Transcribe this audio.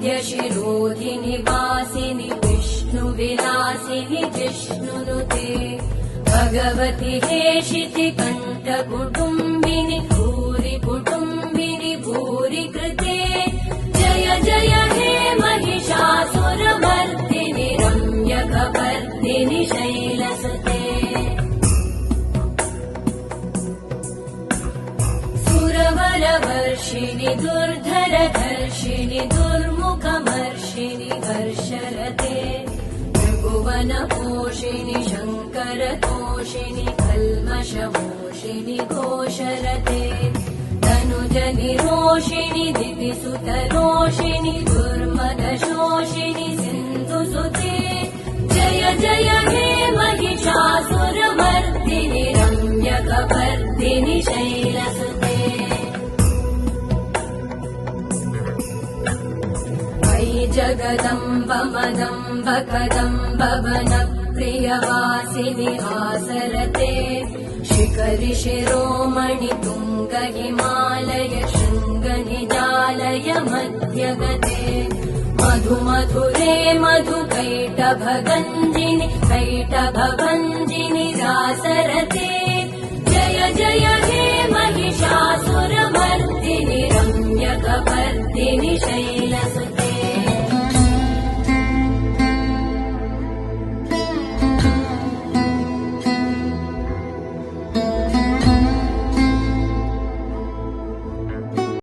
वरविन्द्यशिरोधिनि वासिनि विष्णुविलासिनि जिष्णुनुते भगवति हेशिति कण्ठकुटुम्बिनि भूरि कुटुम्बिनि भूरि कृते जय जय हे महिषासुरमर्दिनि रम्यकपर्दिनि शैलसुते सुरवरवर्षिणि दुर्धरधर्षिणि दुर्मुखमर्षिणि हर्षरते त्रिभुवनपोषिणि शङ्करतोषिणि कल्मषमोषिणि घोषरते तनुजनिरोषिणि दिविसुतरोषिणि दुर्मदशोषिणि सिन्धुसुते जय जय हे महिषासुरमर्दिनि रम्यकपर्दिनि शैलसुते जगदम्ब मदम्ब कदम्ब वनप्रियवासिनि आसरते शिखरि शिरोमणि तुङ्ग हिमालय शृङ्गनिजालय मध्यगते मधुमधुरे मधुकैटभगञ्जिनि कैटभभञ्जिनि रासरते जय जय हे महिषासुरमर्दिनि रम्यकपर्दिनि शैलसुते